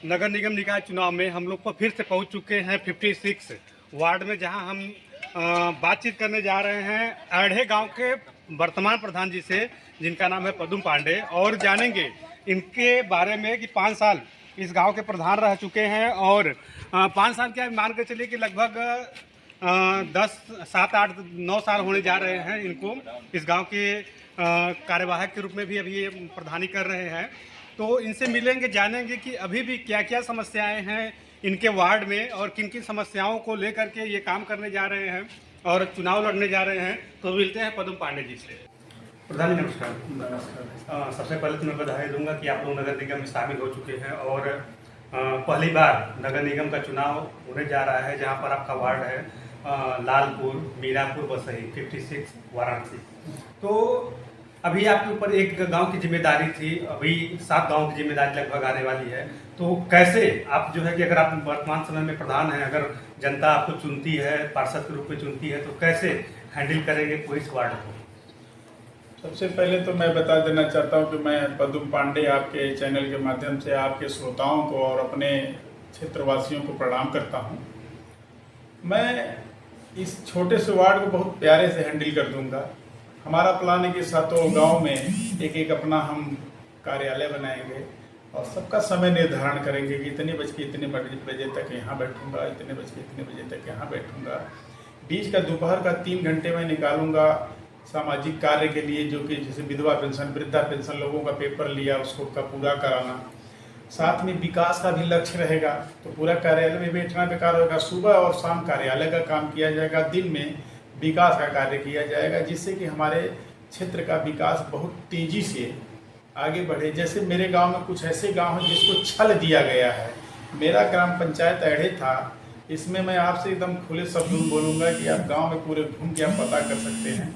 नगर निगम निकाय चुनाव में हम लोग को फिर से पहुंच चुके हैं 56 वार्ड में, जहां हम बातचीत करने जा रहे हैं अढ़े गांव के वर्तमान प्रधान जी से, जिनका नाम है पदम पांडे, और जानेंगे इनके बारे में कि 5 साल इस गांव के प्रधान रह चुके हैं और 5 साल क्या मान के चलिए कि लगभग 10, 7, 8, 9 साल होने जा रहे हैं इनको इस गांव के कार्यवाहक के रूप में भी अभी ये प्रधानी कर रहे हैं। तो इनसे मिलेंगे, जानेंगे कि अभी भी क्या क्या समस्याएं हैं इनके वार्ड में और किन किन समस्याओं को लेकर के ये काम करने जा रहे हैं और चुनाव लड़ने जा रहे हैं। तो मिलते हैं पदम पांडे जी से। प्रधान जी नमस्कार। नमस्कार। सबसे पहले तो मैं बधाई दूंगा कि आप लोग नगर निगम में शामिल हो चुके हैं और पहली बार नगर निगम का चुनाव होने जा रहा है, जहां पर आपका वार्ड है लालपुर, मीरापुर, बसई, 56 वाराणसी। तो अभी आपके ऊपर एक गांव की जिम्मेदारी थी, अभी 7 गांव की जिम्मेदारी लगभग आने वाली है। तो कैसे आप जो है कि अगर आप वर्तमान समय में प्रधान हैं, अगर जनता आपको चुनती है, पार्षद के रूप में चुनती है, तो कैसे हैंडल करेंगे पूरे इस वार्ड को? सबसे पहले तो मैं बता देना चाहता हूं कि मैं पदम पांडे आपके चैनल के माध्यम से आपके श्रोताओं को और अपने क्षेत्रवासियों को प्रणाम करता हूं। मैं इस छोटे से वार्ड को बहुत प्यारे से हैंडल कर दूंगा। हमारा प्लान है कि 7 गाँव में एक एक अपना हम कार्यालय बनाएंगे और सबका समय निर्धारण करेंगे कि इतने बज के इतने बजे तक यहाँ बैठूंगा, इतने बज के इतने बजे तक यहाँ बैठूंगा। बीच का दोपहर का 3 घंटे में निकालूंगा सामाजिक कार्य के लिए, जो कि जैसे विधवा पेंशन, वृद्धा पेंशन, लोगों का पेपर लिया उसको का पूरा कराना। साथ में विकास का भी लक्ष्य रहेगा, तो पूरा कार्यालय में बैठना बेकार होगा। सुबह और शाम कार्यालय का काम किया जाएगा, दिन में विकास का कार्य किया जाएगा, जिससे कि हमारे क्षेत्र का विकास बहुत तेजी से आगे बढ़े। जैसे मेरे गांव में कुछ ऐसे गांव हैं जिसको छल दिया गया है। मेरा ग्राम पंचायत अढ़े था, इसमें मैं आपसे एकदम खुले शब्दों में बोलूँगा कि आप गाँव में पूरे घूम के आप पता कर सकते हैं,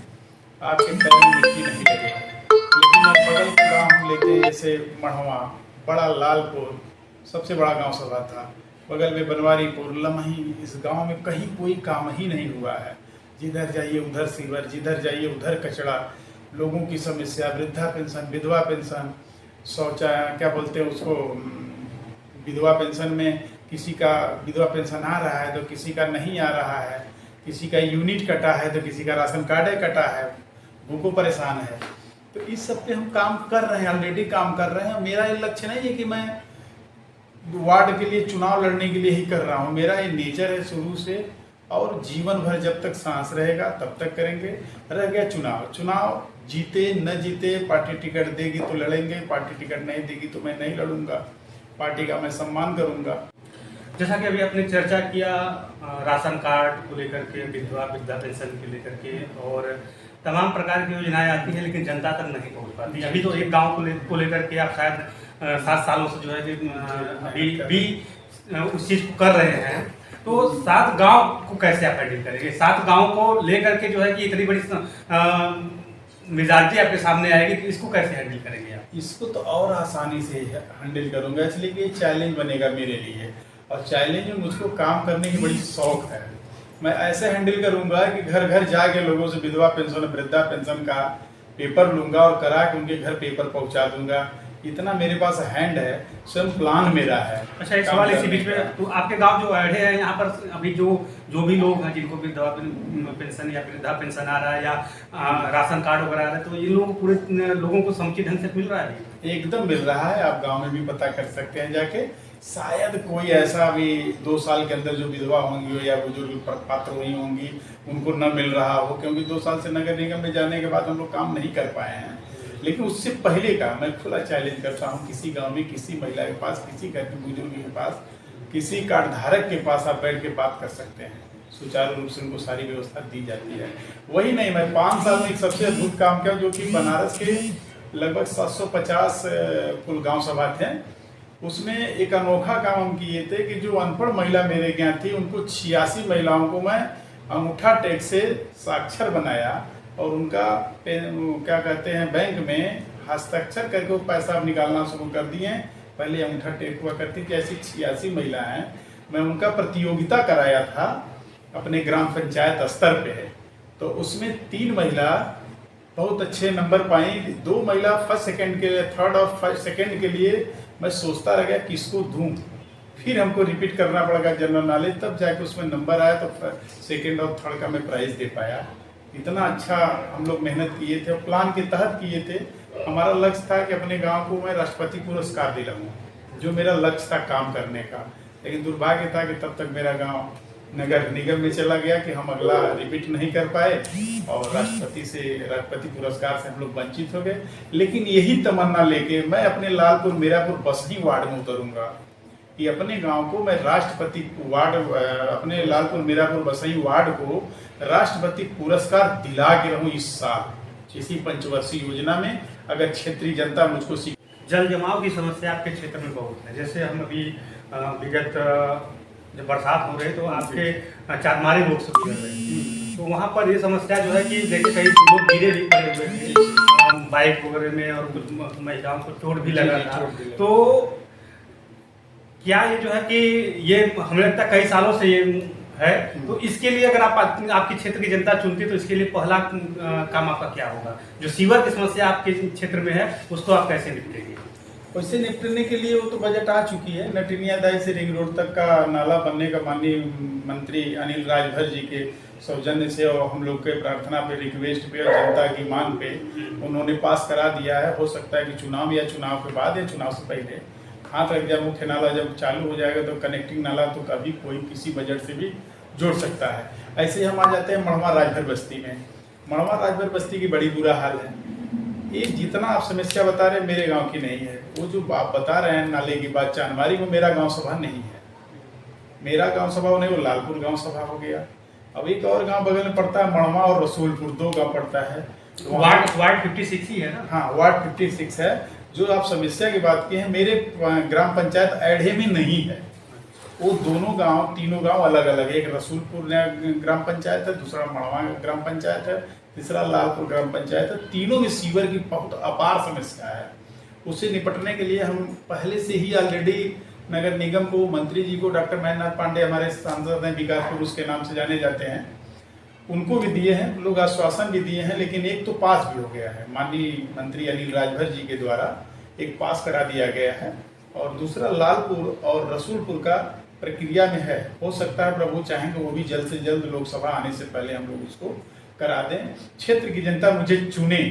आपके पैर में मिट्टी नहीं लगेगी। लेकिन अब बगल के गाँव हम लेते हैं, जैसे मढ़वा, बड़ा लालपुर सबसे बड़ा गांव सभा था, बगल में बनवारीपुर, लमही, इस गांव में कहीं कोई काम ही नहीं हुआ है। जिधर जाइए उधर सीवर, जिधर जाइए उधर कचरा, लोगों की समस्या, वृद्धा पेंशन, विधवा पेंशन, शौचालय क्या बोलते हैं उसको, विधवा पेंशन में किसी का विधवा पेंशन आ रहा है तो किसी का नहीं आ रहा है, किसी का यूनिट कटा है तो किसी का राशन कार्ड कटा है, भूखों परेशान है। तो इस सब पे हम काम कर रहे हैं, ऑलरेडी काम कर रहे हैं। मेरा ये लक्ष्य नहीं है कि मैं वार्ड के लिए चुनाव लड़ने के लिए ही कर रहा हूँ, मेरा ये नेचर है शुरू से, और जीवन भर जब तक सांस रहेगा तब तक करेंगे। रह गया चुनाव जीते न जीते, पार्टी टिकट देगी तो लड़ेंगे, पार्टी टिकट नहीं देगी तो मैं नहीं लड़ूंगा, पार्टी का मैं सम्मान करूंगा। जैसा कि अभी आपने चर्चा किया राशन कार्ड को लेकर के, वृद्धा पेंशन को लेकर के, और तमाम प्रकार की योजनाएं आती हैं लेकिन जनता तक नहीं पहुंच पाती। अभी तो एक गांव को लेकर के आप शायद 7 सालों से जो है कि अभी उस चीज़ को कर रहे हैं। तो 7 गांव को कैसे आप हैंडल करेंगे? 7 गांव को लेकर के जो है कि इतनी बड़ी मेजॉरिटी आपके सामने आएगी, तो इसको कैसे हैंडल करेंगे आप? इसको तो और आसानी से हैंडल करूंगा, इसलिए कि चैलेंज बनेगा मेरे लिए, और चैलेंज में मुझको काम करने की बड़ी शौक है। मैं ऐसे हैंडल करूंगा कि घर घर जाके लोगों से विधवा पेंशन, वृद्धा पेंशन का पेपर लूंगा और करा के उनके घर पेपर पहुंचा दूंगा। इतना मेरे पास हैंड है, स्वयं प्लान मेरा है। अच्छा, एक सवाल इसी बीच में, तो आपके गांव जो अढ़े हैं, यहाँ पर अभी जो भी लोग हैं जिनको विधवा पेंशन या वृद्धा पेंशन आ रहा है या राशन कार्ड वगैरह आ रहा है, तो ये लोग पूरे लोगों को समुचित ढंग से मिल रहा है? एकदम मिल रहा है। आप गाँव में भी पता कर सकते हैं जाके। शायद कोई ऐसा भी 2 साल के अंदर जो विधवा होंगी या बुजुर्ग पात्र हुई होंगी उनको न मिल रहा हो, क्योंकि 2 साल से नगर निगम में जाने के बाद हम लोग काम नहीं कर पाए हैं। लेकिन उससे पहले का मैं खुला चैलेंज करता हूँ, किसी गांव में किसी महिला के पास, किसी घर के बुजुर्ग के पास, किसी कार्ड धारक के पास आप बैठ के बात कर सकते हैं, सुचारू रूप से उनको सारी व्यवस्था दी जाती है। वही नहीं, मैं 5 साल में एक सबसे अद्भुत काम किया, जो कि बनारस के लगभग 750 कुल गाँव सभा थे, उसमें एक अनोखा काम हम किए थे कि जो अनपढ़ महिला मेरे यहाँ थी उनको 86 महिलाओं को मैं अंगूठा टेक से साक्षर बनाया और उनका क्या कहते हैं बैंक में हस्ताक्षर करके वो पैसा निकालना शुरू कर दिए। पहले अंगूठा टेक हुआ करती थी, ऐसी 86 महिला हैं। मैं उनका प्रतियोगिता कराया था अपने ग्राम पंचायत स्तर पे, तो उसमें 3 महिला बहुत अच्छे नंबर पाई, 2 महिला फर्स्ट सेकंड के लिए, थर्ड और फर्स्ट सेकंड के लिए मैं सोचता रह गया किसको दूं। फिर हमको रिपीट करना पड़ेगा जनरल नॉलेज, तब जाके उसमें नंबर आया तो सेकंड और थर्ड का मैं प्राइज़ दे पाया। इतना अच्छा हम लोग मेहनत किए थे और प्लान के तहत किए थे। हमारा लक्ष्य था कि अपने गांव को मैं राष्ट्रपति पुरस्कार दिलाऊं, जो मेरा लक्ष्य था काम करने का। लेकिन दुर्भाग्य था कि तब तक मेरा गांव नगर निगम में चला गया कि हम अगला रिपीट नहीं कर पाए और राष्ट्रपति पुरस्कार से हम लोग वंचित हो गए। लेकिन यही तमन्ना लेके मैं अपने लालपुर मीरापुर बसही वार्ड में उतरूंगा कि अपने गांव को मैं राष्ट्रपति वार्ड, अपने लालपुर मीरापुर बसही वार्ड को राष्ट्रपति पुरस्कार दिला के रहूं इस साल, इसी पंचवर्षीय योजना में। अगर क्षेत्रीय जनता मुझको जल जमाव की समस्या आपके क्षेत्र में बहुत है। जैसे हम अभी विगत जब बरसात हो रही तो आपके चांदमारी रोड से गुजर रहे हैं, तो वहाँ पर ये समस्या जो है कि देखिए कई लोग गिरे भी पड़े हुए थे बाइक वगैरह में और कुछ महिलाओं को चोट भी लगा था। तो क्या ये जो है कि ये हमें लगता है कई सालों से ये है, तो इसके लिए अगर आपकी क्षेत्र की जनता चुनती है तो इसके लिए पहला काम आपका क्या होगा? जो सीवर की समस्या आपके क्षेत्र में है उसको आप कैसे निपटेंगे? उससे निपटने के लिए वो तो बजट आ चुकी है। नटिनियादाई से रिंग रोड तक का नाला बनने का माननीय मंत्री अनिल राजभर जी के सौजन्य से और हम लोग के प्रार्थना पे, रिक्वेस्ट पे और जनता की मांग पे उन्होंने पास करा दिया है। हो सकता है कि चुनाव या चुनाव के बाद या चुनाव से पहले हाथ रख जाए। मुख्य नाला जब चालू हो जाएगा तो कनेक्टिंग नाला तो कभी कोई किसी बजट से भी जोड़ सकता है। ऐसे हम आ जाते हैं मड़वा राजभर बस्ती में। मड़वा राजभर बस्ती की बड़ी बुरा हाल है। ये जितना आप समस्या बता रहे हैं मेरे गांव की नहीं है। वो जो आप बता रहे हैं नाले की बात, चांदमारी को मेरा गांव सभा नहीं है। मेरा गांव सभा नहीं, वो लालपुर गांव सभा हो गया। अब एक और गांव बगल में पड़ता है मड़वा और रसूलपुर, 2 गांव पड़ता है। तो वार्ड 56 ही है ना? हाँ, वार्ड 56 है। जो आप समस्या की बात की है, मेरे ग्राम पंचायत ऐढ़े में नहीं है। वो दोनों गांव, तीनों गांव अलग अलग है। एक रसूलपुर ग्राम पंचायत है, दूसरा मड़वा ग्राम पंचायत है, तीसरा लालपुर ग्राम पंचायत है। तीनों में सीवर की बहुत अपार समस्या है। उससे निपटने के लिए हम पहले से ही ऑलरेडी नगर निगम को, मंत्री जी को, डॉक्टर महेंद्रनाथ पांडे हमारे सांसद हैं, विकास पुरुष के नाम से जाने जाते हैं, उनको भी दिए हैं, लोग आश्वासन भी दिए हैं। लेकिन एक तो पास भी हो गया है, माननीय मंत्री अनिल राजभर जी के द्वारा एक पास करा दिया गया है। और दूसरा लालपुर और रसूलपुर का प्रक्रिया में है। हो सकता है प्रभु चाहेंगे वो भी जल्द से जल्द लोकसभा आने से पहले हम लोग उसको करा दें। क्षेत्र की जनता मुझे चुने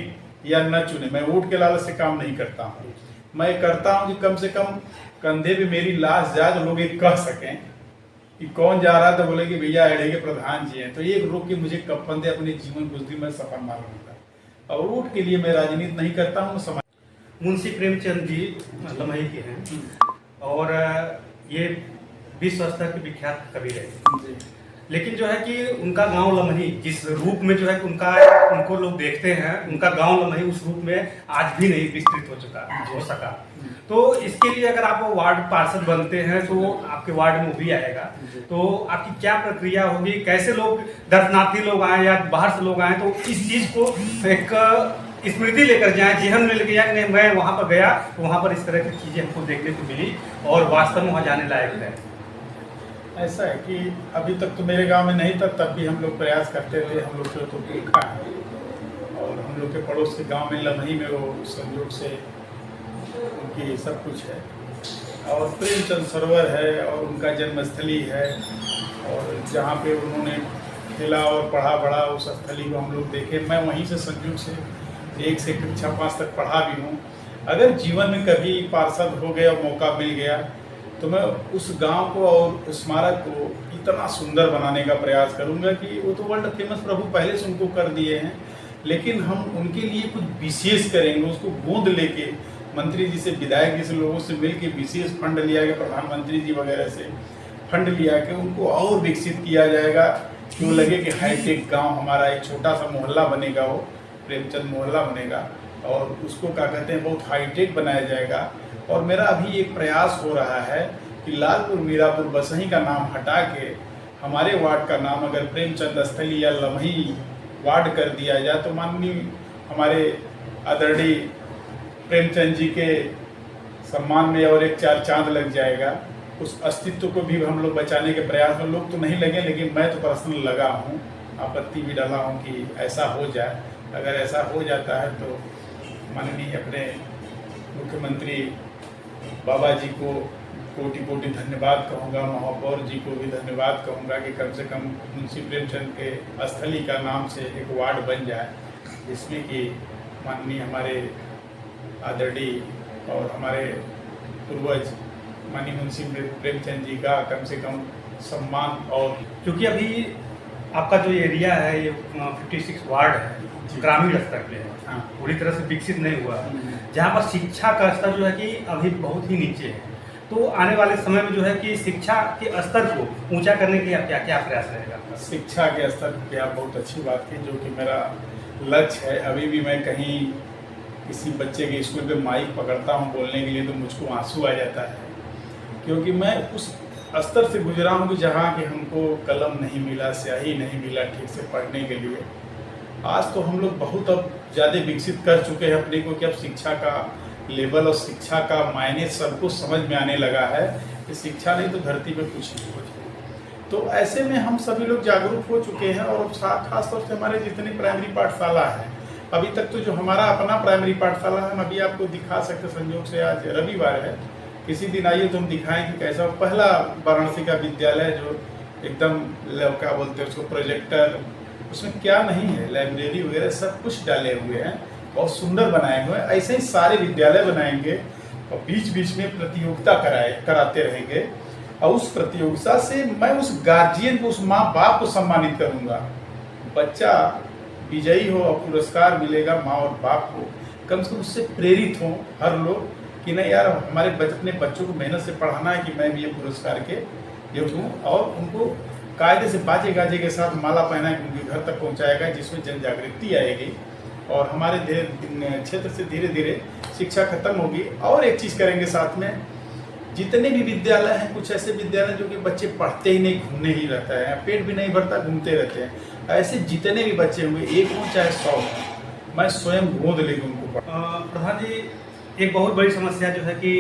या न चुने, मैं वोट के लालच से काम नहीं करता हूँ। मैं करता हूँ कि कम से कम कंधे पे मेरी लाश जाए तो लोग एक कह सकें कि कौन जा रहा था, बोले कि भैया ऐढ़े के प्रधान जी हैं। तो एक रोक के मुझे कफन दे, अपने जीवन कुछ दिन में सफल मालूम होता। और वोट के लिए मैं राजनीति नहीं करता हूँ। मुंशी प्रेमचंद जी लमही के हैं और ये विश्व स्तर के विख्यात कवि रहे। लेकिन जो है कि उनका गांव लमही जिस रूप में जो है कि उनको लोग देखते हैं, उनका गांव लमही उस रूप में आज भी नहीं विस्तृत हो सका। तो इसके लिए अगर आप वार्ड पार्षद बनते हैं तो आपके वार्ड में वो भी आएगा, तो आपकी क्या प्रक्रिया होगी? कैसे लोग, दर्शनार्थी लोग आए या बाहर से लोग आए तो इस चीज को एक स्मृति लेकर जाए, जीवन में लेकर जाए, मैं वहाँ पर गया तो वहाँ पर इस तरह की चीजें हमको देखने को मिली और वास्तव में वहाँ जाने लायक है। ऐसा है कि अभी तक तो मेरे गांव में नहीं था, तब भी हम लोग प्रयास करते थे। हम लोग को तो देखा है और हम लोग के पड़ोस के गांव में लमही में वो संयोग से उनकी सब कुछ है। और प्रेमचंद सरोवर है और उनका जन्मस्थली है, और जहाँ पे उन्होंने खेला और पढ़ा बड़ा उस स्थली को हम लोग देखे। मैं वहीं से संयोग से 1 से कक्षा 5 तक पढ़ा भी हूँ। अगर जीवन में कभी पार्षद हो गया और मौका मिल गया तो मैं उस गांव को और स्मारक को इतना सुंदर बनाने का प्रयास करूंगा कि वो तो वर्ल्ड फेमस प्रभु पहले से उनको कर दिए हैं, लेकिन हम उनके लिए कुछ विशेष करेंगे। उसको गोद लेके मंत्री जी से, विधायक जी से, लोगों से मिल के विशेष फंड लिया गया, प्रधानमंत्री जी वगैरह से फंड लिया के उनको और विकसित किया जाएगा कि वो लगे कि हाईटेक गाँव हमारा एक छोटा सा मोहल्ला बनेगा, वो प्रेमचंद मोहल्ला बनेगा और उसको क्या कहते हैं बहुत हाईटेक बनाया जाएगा। और मेरा अभी एक प्रयास हो रहा है कि लालपुर मीरापुर बसही का नाम हटा के हमारे वार्ड का नाम अगर प्रेमचंद स्थली या लमही वार्ड कर दिया जाए तो माननीय हमारे आदरणीय प्रेमचंद जी के सम्मान में और एक 4 चांद लग जाएगा। उस अस्तित्व को भी हम लोग बचाने के प्रयास में, लोग तो नहीं लगे लेकिन मैं तो पर्सनल लगा हूँ, आपत्ति भी डाला हूँ कि ऐसा हो जाए। अगर ऐसा हो जाता है तो माननीय अपने मुख्यमंत्री बाबा जी को कोटि कोटि धन्यवाद कहूँगा। महापौर जी को भी धन्यवाद कहूँगा कि कम से कम मुंशी प्रेमचंद के स्थली का नाम से एक वार्ड बन जाए, जिसमें कि माननीय हमारे आदरणीय और हमारे पूर्वज माननीय मुंशी प्रेमचंद जी का कम से कम सम्मान। और क्योंकि अभी आपका जो एरिया है ये 56 वार्ड है, ग्रामीण स्तर पे है, हाँ, पूरी तरह से विकसित नहीं हुआ है, जहाँ पर शिक्षा का स्तर जो है कि अभी बहुत ही नीचे है। तो आने वाले समय में जो है कि शिक्षा के स्तर को ऊंचा करने के लिए क्या क्या प्रयास रहेगा आपका? शिक्षा के स्तर की आप बहुत अच्छी बात की, जो कि मेरा लक्ष्य है। अभी भी मैं कहीं किसी बच्चे के स्कूल पे माइक पकड़ता हूँ बोलने के लिए तो मुझको आंसू आ जाता है, क्योंकि मैं उस स्तर से गुजरा हूँ कि जहाँ कि हमको कलम नहीं मिला, स्याही नहीं मिला ठीक से पढ़ने के लिए। आज तो हम लोग बहुत अब ज़्यादा विकसित कर चुके हैं अपने को, कि अब शिक्षा का लेवल और शिक्षा का मायने सबको समझ में आने लगा है कि शिक्षा नहीं तो धरती पे कुछ नहीं हो जाए। तो ऐसे में हम सभी लोग जागरूक हो चुके हैं। और खास तौर से हमारे जितनी प्राइमरी पाठशाला है, अभी तक तो जो हमारा अपना प्राइमरी पाठशाला है, हम अभी आपको दिखा सकते, संयोग से आज रविवार है, किसी दिन आइए तो हम दिखाएंगे कैसा पहला वाराणसी का विद्यालय जो एकदम क्या बोलते हैं उसको, प्रोजेक्टर, उसमें क्या नहीं है, लाइब्रेरी वगैरह सब कुछ डाले हुए हैं, बहुत सुंदर बनाए हुए हैं। ऐसे ही सारे विद्यालय बनाएंगे और बीच बीच में प्रतियोगिता कराते रहेंगे। और उस प्रतियोगिता से मैं उस गार्जियन को, उस माँ बाप को सम्मानित करूँगा। बच्चा विजयी हो और पुरस्कार मिलेगा, माँ और बाप को कम से कम उससे प्रेरित हों हर लोग कि नहीं यार, हमारे अपने बच्चों को मेहनत से पढ़ाना है कि मैं भी ये पुरस्कार के योग्य हूँ। और उनको कायदे से बाजे गाजे के साथ माला पहना के उनके घर तक पहुँचाएगा, जिसमें जन जागृति आएगी और हमारे क्षेत्र से धीरे धीरे शिक्षा खत्म होगी। और एक चीज़ करेंगे साथ में, जितने भी विद्यालय हैं, कुछ ऐसे विद्यालय जो कि बच्चे पढ़ते ही नहीं, घूमने ही रहता है, पेट भी नहीं भरता, घूमते रहते हैं, ऐसे जितने भी बच्चे होंगे, 1 हो चाहे 100 हो, मैं स्वयं गोद लेकर उनको प्रधान जी, एक बहुत बड़ी समस्या जो है कि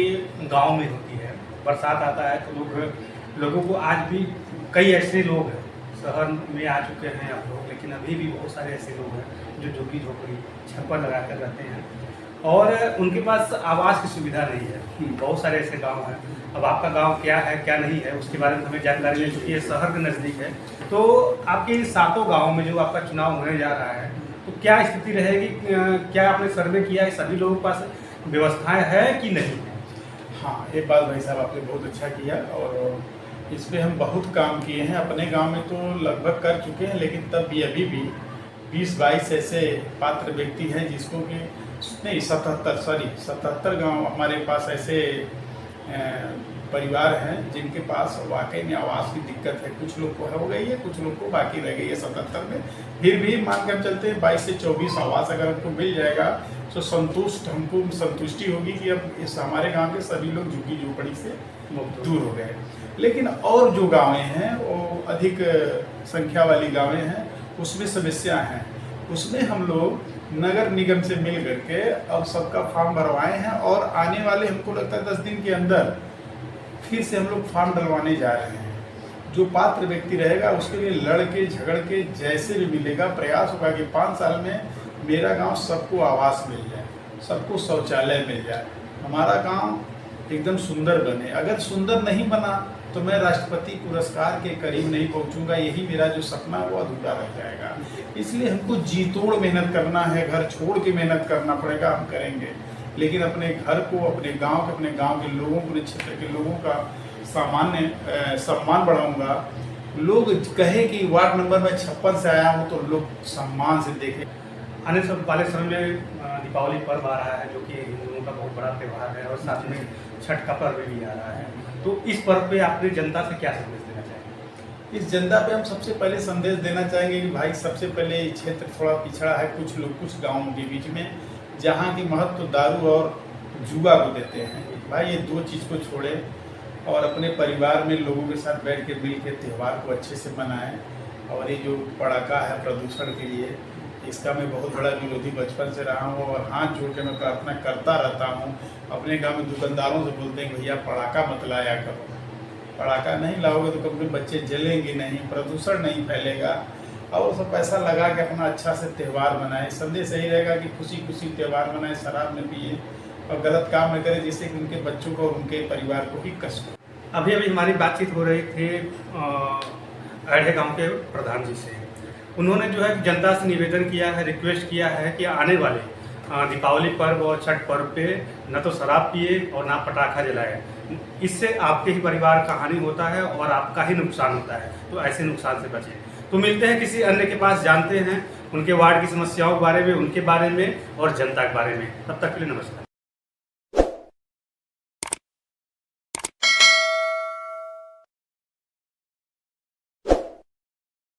गांव में होती है, बरसात आता है तो लोगों को आज भी कई ऐसे लोग हैं, शहर में आ चुके हैं आप लोग, लेकिन अभी भी बहुत सारे ऐसे लोग हैं जो झुग्गी झोपड़ी छप्पर लगा कर रहते हैं और उनके पास आवास की सुविधा नहीं है। बहुत सारे ऐसे गांव हैं। अब आपका गांव क्या है क्या नहीं है उसके बारे में हमें जानकारी नहीं, चूँकि ये शहर के नज़दीक है। तो आपके 7 गाँव में जो आपका चुनाव होने जा रहा है, तो क्या स्थिति रहेगी? क्या आपने सर्वे किया है, सभी लोगों के पास व्यवस्थाएं है कि नहीं? हाँ, एक बात भाई साहब आपने बहुत अच्छा किया और इस पर हम बहुत काम किए हैं। अपने गांव में तो लगभग कर चुके हैं, लेकिन तब भी अभी भी 20-22 ऐसे पात्र व्यक्ति हैं जिसको कि नहीं 77 गांव हमारे पास ऐसे परिवार हैं जिनके पास वाकई में आवास की दिक्कत है। कुछ लोग को हो गई है, कुछ लोग को बाकी रह गई है 77 में। फिर भी मान कर चलते हैं 22 से 24 आवास अगर हमको मिल जाएगा तो हमको संतुष्टि होगी कि अब इस हमारे गांव के सभी लोग झुग्गी झोपड़ी से दूर हो गए। लेकिन और जो गाँवें हैं वो अधिक संख्या वाली गाँवें हैं, उसमें समस्या हैं। उसमें हम लोग नगर निगम से मिल करके अब सबका फॉर्म भरवाए हैं और आने वाले हमको लगता है 10 दिन के अंदर फिर से हम लोग फॉर्म डलवाने जा रहे हैं। जो पात्र व्यक्ति रहेगा उसके लिए लड़ के झगड़ के जैसे भी मिलेगा, प्रयास होगा कि 5 साल में मेरा गांव सबको आवास मिल जाए, सबको शौचालय मिल जाए, हमारा गांव एकदम सुंदर बने। अगर सुंदर नहीं बना तो मैं राष्ट्रपति पुरस्कार के करीब नहीं पहुंचूंगा। यही मेरा जो सपना वो अधूरा रह जाएगा। इसलिए हमको जी तोड़ मेहनत करना है, घर छोड़ के मेहनत करना पड़ेगा, हम करेंगे। लेकिन अपने घर को, अपने गांव के लोगों, पूरे क्षेत्र के लोगों का सम्मान बढ़ाऊंगा। लोग कहे कि वार्ड नंबर में 56 से आया हूँ तो लोग सम्मान से देखें। आने वाले समय में दीपावली पर्व आ रहा है जो कि हिंदुओं का बहुत बड़ा त्यौहार है और साथ में छठ का पर्व भी आ रहा है। तो इस पर्व पे आपने जनता से क्या संदेश देना चाहेंगे? इस जनता पे हम सबसे पहले संदेश देना चाहेंगे कि भाई सबसे पहले ये क्षेत्र थोड़ा पिछड़ा है, कुछ लोग कुछ गाँवों के बीच में, जहाँ की महत्व दारू और जुआ को देते हैं। भाई ये 2 चीज़ को छोड़ें और अपने परिवार में लोगों के साथ बैठ के मिल के त्यौहार को अच्छे से मनाएं। और ये जो पटाखा है प्रदूषण के लिए, इसका मैं बहुत बड़ा विरोधी बचपन से रहा हूँ और हाथ जोड़ के मैं प्रार्थना करता रहता हूँ। अपने गांव में दुकानदारों से बोलते हैं भैया पटाखा मत लाया करो, पटाखा नहीं लाओगे तो कभी बच्चे जलेंगे नहीं, प्रदूषण नहीं फैलेगा और सब पैसा लगा के अपना अच्छा से त्यौहार मनाएं। संदेश यही रहेगा कि खुशी खुशी त्यौहार मनाएं, शराब न पिए और गलत काम न करें जिससे कि उनके बच्चों को और उनके परिवार को भी कष्ट हो। अभी अभी हमारी बातचीत हो रही थी अड़े गांव के प्रधान जी से। उन्होंने जो है जनता से निवेदन किया है, रिक्वेस्ट किया है कि आने वाले दीपावली पर्व और छठ पर्व पे न तो शराब पिए और ना पटाखा जलाए। इससे आपके ही परिवार का हानि होता है और आपका ही नुकसान होता है, तो ऐसे नुकसान से बचें। तो मिलते हैं किसी अन्य के पास, जानते हैं उनके वार्ड की समस्याओं के बारे में, उनके बारे में और जनता के बारे में। तब तक के लिए नमस्कार।